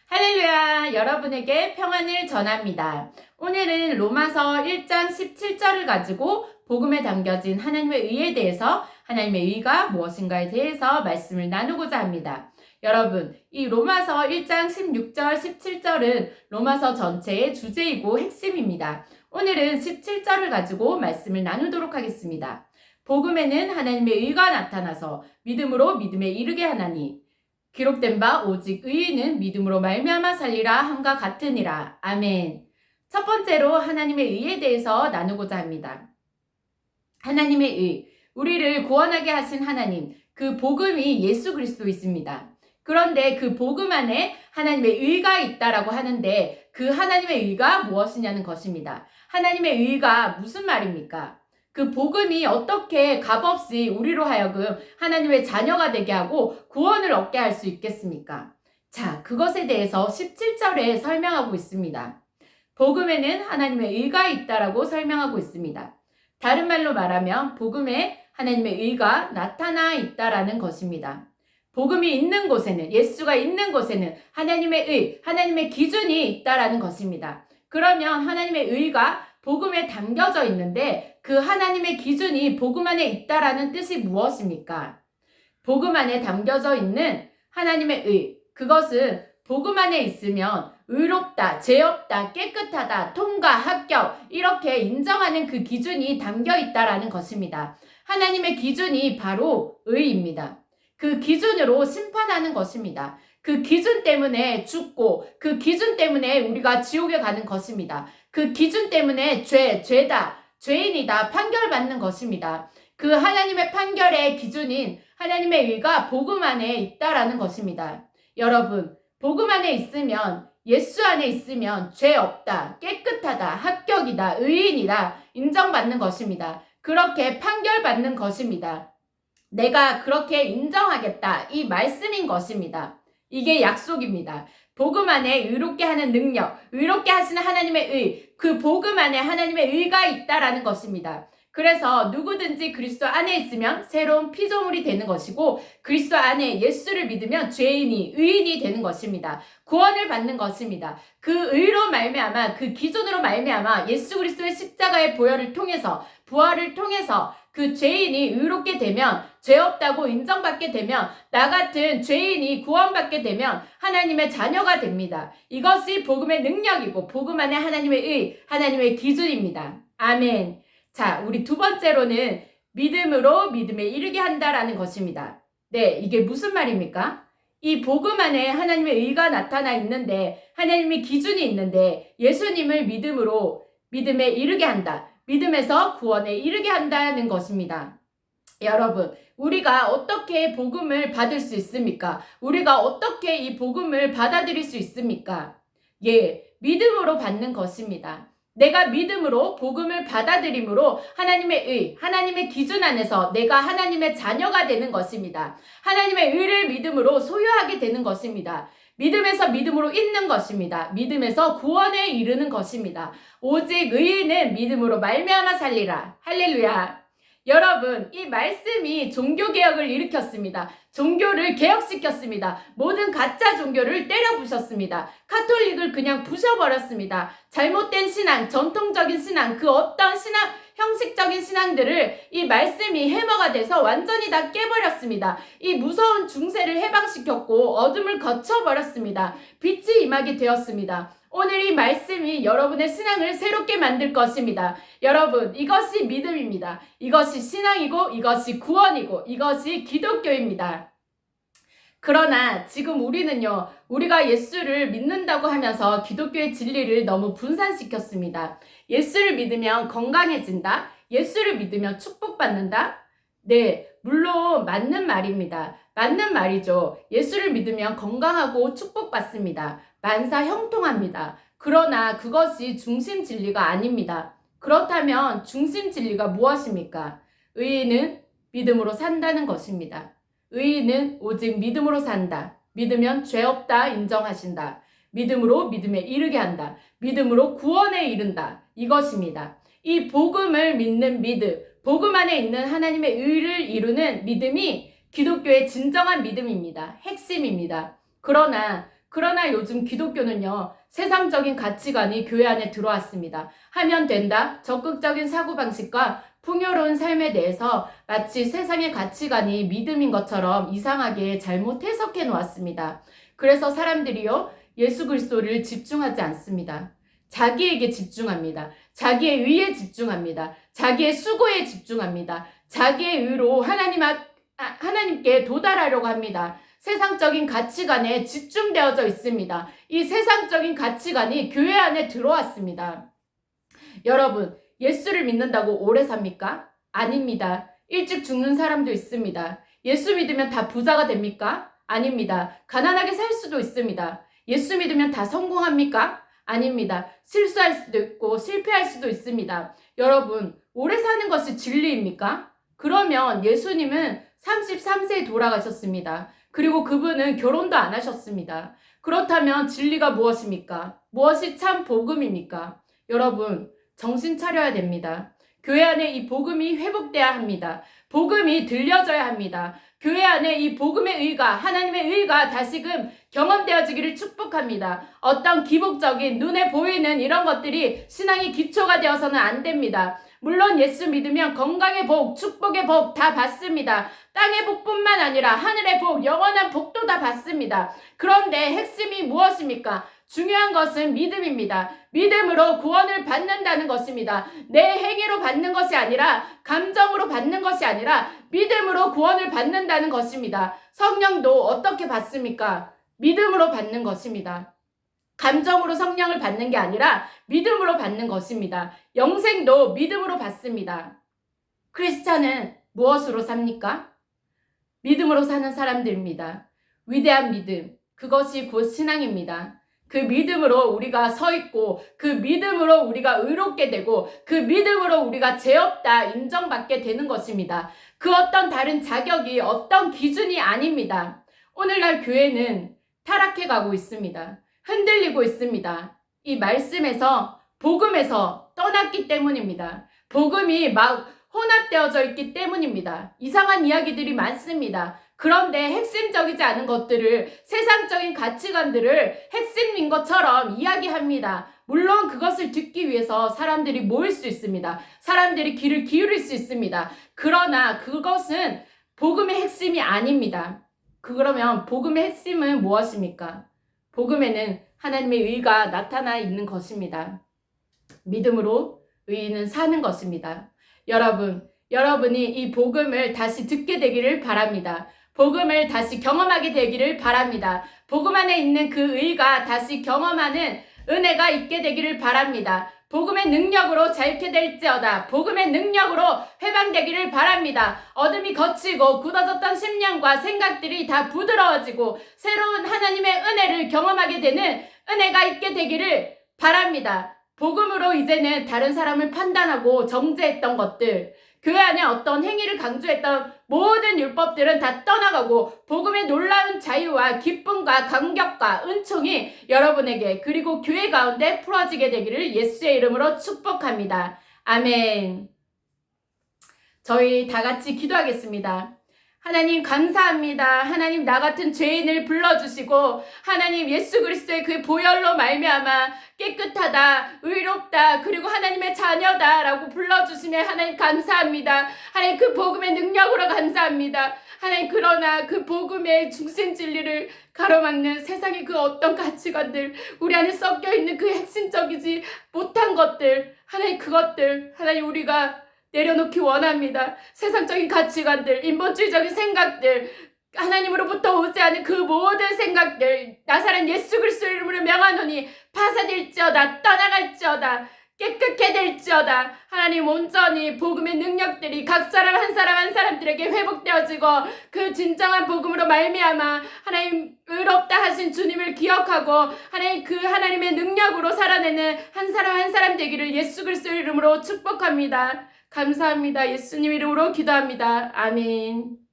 할렐루야! 여러분에게 평안을 전합니다. 오늘은 로마서 1장 17절을 가지고 복음에 담겨진 하나님의 의에 대해서 하나님의 의가 무엇인가에 대해서 말씀을 나누고자 합니다. 여러분, 이 로마서 1장 16절, 17절은 로마서 전체의 주제이고 핵심입니다. 오늘은 17절을 가지고 말씀을 나누도록 하겠습니다. 복음에는 하나님의 의가 나타나서 믿음으로 믿음에 이르게 하나니 기록된 바 오직 의인은 믿음으로 말미암아 살리라 함과 같으니라. 아멘. 첫 번째로 하나님의 의에 대해서 나누고자 합니다. 하나님의 의, 우리를 구원하게 하신 하나님, 그 복음이 예수 그리스도이십니다. 그런데 그 복음 안에 하나님의 의가 있다라고 하는데 그 하나님의 의가 무엇이냐는 것입니다. 하나님의 의가 무슨 말입니까? 그 복음이 어떻게 값없이 우리로 하여금 하나님의 자녀가 되게 하고 구원을 얻게 할 수 있겠습니까? 자, 그것에 대해서 17절에 설명하고 있습니다. 복음에는 하나님의 의가 있다라고 설명하고 있습니다. 다른 말로 말하면 복음에 하나님의 의가 나타나 있다라는 것입니다. 복음이 있는 곳에는, 예수가 있는 곳에는 하나님의 의, 하나님의 기준이 있다라는 것입니다. 그러면 하나님의 의가 복음에 담겨져 있는데 그 하나님의 기준이 복음 안에 있다라는 뜻이 무엇입니까? 복음 안에 담겨져 있는 하나님의 의, 그것은 복음 안에 있으면 의롭다, 죄 없다, 깨끗하다, 통과, 합격 이렇게 인정하는 그 기준이 담겨 있다라는 것입니다. 하나님의 기준이 바로 의입니다. 그 기준으로 심판하는 것입니다. 그 기준 때문에 죽고 그 기준 때문에 우리가 지옥에 가는 것입니다. 그 기준 때문에 죄다, 죄인이다 판결받는 것입니다. 그 하나님의 판결의 기준인 하나님의 의가 복음 안에 있다라는 것입니다. 여러분, 복음 안에 있으면, 예수 안에 있으면 죄 없다, 깨끗하다, 합격이다, 의인이다 인정받는 것입니다. 그렇게 판결받는 것입니다. 내가 그렇게 인정하겠다, 이 말씀인 것입니다. 이게 약속입니다. 복음 안에 의롭게 하는 능력, 의롭게 하시는 하나님의 의, 그 복음 안에 하나님의 의가 있다라는 것입니다. 그래서 누구든지 그리스도 안에 있으면 새로운 피조물이 되는 것이고 그리스도 안에 예수를 믿으면 죄인이, 의인이 되는 것입니다. 구원을 받는 것입니다. 그 의로 말미암아, 그 기준으로 말미암아 예수 그리스도의 십자가의 보혈을 통해서, 부활을 통해서 그 죄인이 의롭게 되면, 죄 없다고 인정받게 되면, 나 같은 죄인이 구원받게 되면 하나님의 자녀가 됩니다. 이것이 복음의 능력이고 복음 안에 하나님의 의, 하나님의 기준입니다. 아멘. 자, 우리 두 번째로는 믿음으로 믿음에 이르게 한다라는 것입니다. 네, 이게 무슨 말입니까? 이 복음 안에 하나님의 의가 나타나 있는데, 하나님의 기준이 있는데 예수님을 믿음으로 믿음에 이르게 한다. 믿음에서 구원에 이르게 한다는 것입니다. 여러분, 우리가 어떻게 복음을 받을 수 있습니까? 우리가 어떻게 이 복음을 받아들일 수 있습니까? 예, 믿음으로 받는 것입니다. 내가 믿음으로 복음을 받아들임으로 하나님의 의, 하나님의 기준 안에서 내가 하나님의 자녀가 되는 것입니다. 하나님의 의를 믿음으로 소유하게 되는 것입니다. 믿음에서 믿음으로 있는 것입니다. 믿음에서 구원에 이르는 것입니다. 오직 의인은 믿음으로 말미암아 살리라. 할렐루야. 여러분, 이 말씀이 종교개혁을 일으켰습니다. 종교를 개혁시켰습니다. 모든 가짜 종교를 때려 부셨습니다. 카톨릭을 그냥 부셔버렸습니다. 잘못된 신앙, 전통적인 신앙, 그 어떤 신앙, 형식적인 신앙들을 이 말씀이 해머가 돼서 완전히 다 깨버렸습니다. 이 무서운 중세를 해방시켰고 어둠을 거쳐버렸습니다. 빛이 임하게 되었습니다. 오늘 이 말씀이 여러분의 신앙을 새롭게 만들 것입니다. 여러분, 이것이 믿음입니다. 이것이 신앙이고 이것이 구원이고 이것이 기독교입니다. 그러나 지금 우리는요, 우리가 예수를 믿는다고 하면서 기독교의 진리를 너무 분산시켰습니다. 예수를 믿으면 건강해진다? 예수를 믿으면 축복받는다? 네, 물론 맞는 말입니다. 맞는 말이죠. 예수를 믿으면 건강하고 축복받습니다. 만사 형통합니다. 그러나 그것이 중심 진리가 아닙니다. 그렇다면 중심 진리가 무엇입니까? 의인은 믿음으로 산다는 것입니다. 의인은 오직 믿음으로 산다. 믿으면 죄 없다 인정하신다. 믿음으로 믿음에 이르게 한다. 믿음으로 구원에 이른다. 이것입니다. 이 복음을 믿는 믿음, 복음 안에 있는 하나님의 의를 이루는 믿음이 기독교의 진정한 믿음입니다. 핵심입니다. 그러나 그러나 요즘 기독교는요, 세상적인 가치관이 교회 안에 들어왔습니다. 하면 된다, 적극적인 사고방식과 풍요로운 삶에 대해서 마치 세상의 가치관이 믿음인 것처럼 이상하게 잘못 해석해 놓았습니다. 그래서 사람들이요, 예수 그리스도를 집중하지 않습니다. 자기에게 집중합니다. 자기의 의에 집중합니다. 자기의 수고에 집중합니다. 자기의 의로 하나님께 도달하려고 합니다. 세상적인 가치관에 집중되어져 있습니다. 이 세상적인 가치관이 교회 안에 들어왔습니다. 여러분, 예수를 믿는다고 오래 삽니까? 아닙니다. 일찍 죽는 사람도 있습니다. 예수 믿으면 다 부자가 됩니까? 아닙니다. 가난하게 살 수도 있습니다. 예수 믿으면 다 성공합니까? 아닙니다. 실수할 수도 있고 실패할 수도 있습니다. 여러분, 오래 사는 것이 진리입니까? 그러면 예수님은 33세에 돌아가셨습니다. 그리고 그분은 결혼도 안 하셨습니다. 그렇다면 진리가 무엇입니까? 무엇이 참 복음입니까? 여러분, 정신 차려야 됩니다. 교회 안에 이 복음이 회복돼야 합니다. 복음이 들려져야 합니다. 교회 안에 이 복음의 의가, 하나님의 의가 다시금 경험되어지기를 축복합니다. 어떤 기복적인 눈에 보이는 이런 것들이 신앙의 기초가 되어서는 안 됩니다. 물론 예수 믿으면 건강의 복, 축복의 복 다 받습니다. 땅의 복뿐만 아니라 하늘의 복, 영원한 복도 다 받습니다. 그런데 핵심이 무엇입니까? 중요한 것은 믿음입니다. 믿음으로 구원을 받는다는 것입니다. 내 행위로 받는 것이 아니라, 감정으로 받는 것이 아니라 믿음으로 구원을 받는다는 것입니다. 성령도 어떻게 받습니까? 믿음으로 받는 것입니다. 감정으로 성령을 받는 게 아니라 믿음으로 받는 것입니다. 영생도 믿음으로 받습니다. 크리스찬은 무엇으로 삽니까? 믿음으로 사는 사람들입니다. 위대한 믿음, 그것이 곧 신앙입니다. 그 믿음으로 우리가 서 있고, 그 믿음으로 우리가 의롭게 되고, 그 믿음으로 우리가 죄 없다 인정받게 되는 것입니다. 그 어떤 다른 자격이, 어떤 기준이 아닙니다. 오늘날 교회는 타락해 가고 있습니다. 흔들리고 있습니다. 이 말씀에서, 복음에서 떠났기 때문입니다. 복음이 막 혼합되어져 있기 때문입니다. 이상한 이야기들이 많습니다. 그런데 핵심적이지 않은 것들을, 세상적인 가치관들을 핵심인 것처럼 이야기합니다. 물론 그것을 듣기 위해서 사람들이 모일 수 있습니다. 사람들이 귀를 기울일 수 있습니다. 그러나 그것은 복음의 핵심이 아닙니다. 그러면 복음의 핵심은 무엇입니까? 복음에는 하나님의 의가 나타나 있는 것입니다. 믿음으로 의인은 사는 것입니다. 여러분이 이 복음을 다시 듣게 되기를 바랍니다. 복음을 다시 경험하게 되기를 바랍니다. 복음 안에 있는 그 의가 다시 경험하는 은혜가 있게 되기를 바랍니다. 복음의 능력으로 자유케 될지어다. 복음의 능력으로 회방되기를 바랍니다. 어둠이 걷히고 굳어졌던 심령과 생각들이 다 부드러워지고 새로운 하나님의 은혜를 경험하게 되는 은혜가 있게 되기를 바랍니다. 복음으로 이제는 다른 사람을 판단하고 정죄했던 것들, 교회 안에 어떤 행위를 강조했던 모든 율법들은 다 떠나가고 복음의 놀라운 자유와 기쁨과 감격과 은총이 여러분에게 그리고 교회 가운데 풀어지게 되기를 예수의 이름으로 축복합니다. 아멘. 저희 다 같이 기도하겠습니다. 하나님 감사합니다. 하나님 나 같은 죄인을 불러주시고 하나님 예수 그리스도의 그 보혈로 말미암아 깨끗하다, 의롭다, 그리고 하나님의 자녀다 라고 불러주시네. 하나님 감사합니다. 하나님 그 복음의 능력으로 감사합니다. 하나님 그러나 그 복음의 중심 진리를 가로막는 세상의 그 어떤 가치관들, 우리 안에 섞여있는 그 핵심적이지 못한 것들, 하나님 그것들 하나님 우리가 내려놓기 원합니다. 세상적인 가치관들, 인본주의적인 생각들, 하나님으로부터 오지 않은 그 모든 생각들, 나사렛 예수 그리스도 이름으로 명하노니 파사될지어다, 떠나갈지어다, 깨끗게 될지어다. 하나님 온전히 복음의 능력들이 각 사람 한 사람 한 사람들에게 회복되어지고 그 진정한 복음으로 말미암아 하나님 의롭다 하신 주님을 기억하고 하나님 그 하나님의 능력으로 살아내는 한 사람 한 사람 되기를 예수 그리스도 이름으로 축복합니다. 감사합니다. 예수님 이름으로 기도합니다. 아멘.